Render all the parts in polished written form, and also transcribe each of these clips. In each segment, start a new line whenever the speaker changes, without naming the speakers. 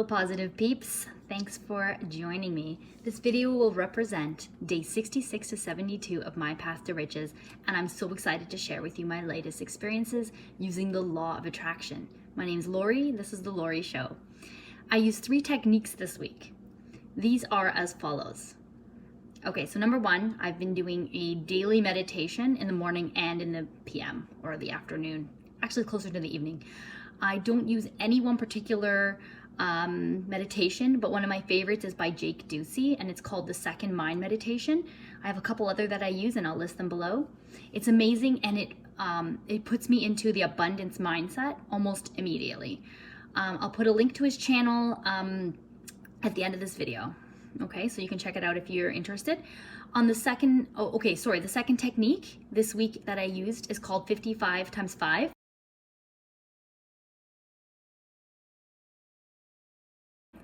positive peeps. Thanks for joining me. This video will represent day 66 to 72 of my path to riches, and I'm so excited to share with you my latest experiences using the law of attraction. My name's Lori. This is the Lori Show. I used 3 techniques this week. These are as follows. Okay, so number 1, I've been doing a daily meditation in the morning and in the PM or the afternoon, actually closer to the evening. I don't use any one particular meditation, but one of my favorites is by Jake Ducey, and it's called the Second Mind Meditation. I have a couple other that I use, and I'll list them below. It's amazing, and it puts me into the abundance mindset almost immediately. I'll put a link to his channel at the end of this video. Okay, so you can check it out if you're interested. On the second, the second technique this week that I used is called 55 times 5.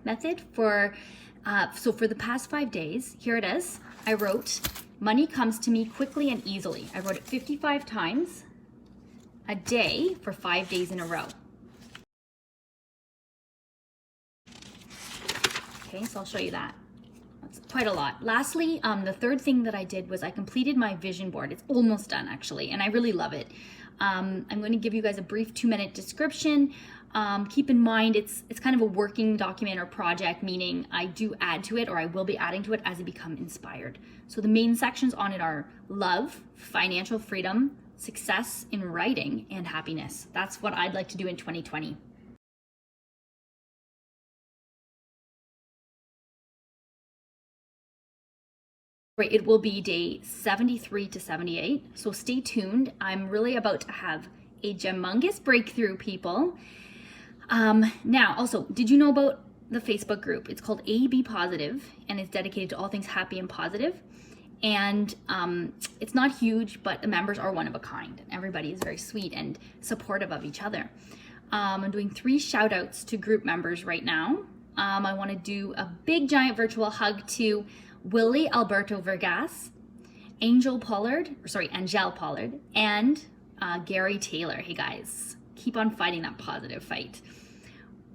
Method for the past 5 days, here it is. I wrote, money comes to me quickly and easily. I wrote it 55 times a day for 5 days in a row. Okay, so I'll show you that. That's quite a lot. Lastly, the third thing that I did was I completed my vision board. It's almost done actually, and I really love it. I'm going to give you guys a brief 2-minute description. Keep in mind it's kind of a working document or project, meaning I do add to it, or I will be adding to it as I become inspired. So the main sections on it are love, financial freedom, success in writing, and happiness. That's what I'd like to do in 2020. It will be day 73 to 78, so stay tuned. I'm really about to have a humongous breakthrough, people. Now, also, did you know about the Facebook group? It's called Be Positive, and it's dedicated to all things happy and positive. And it's not huge, but the members are one of a kind, and everybody is very sweet and supportive of each other. I'm doing 3 shout outs to group members right now. I want to do a big giant virtual hug to Willie Alberto Vergas, Angel Pollard, and Gary Taylor. Hey guys, keep on fighting that positive fight.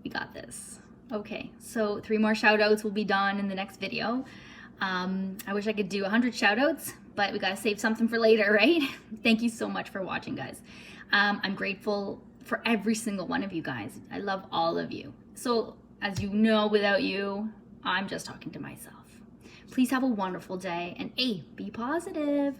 We got this. Okay, so 3 more shout outs will be done in the next video. I wish I could do 100 shout outs, but we gotta save something for later, right? Thank you so much for watching, guys. I'm grateful for every single one of you guys. I love all of you. So as you know, without you, I'm just talking to myself. Please have a wonderful day, and be positive.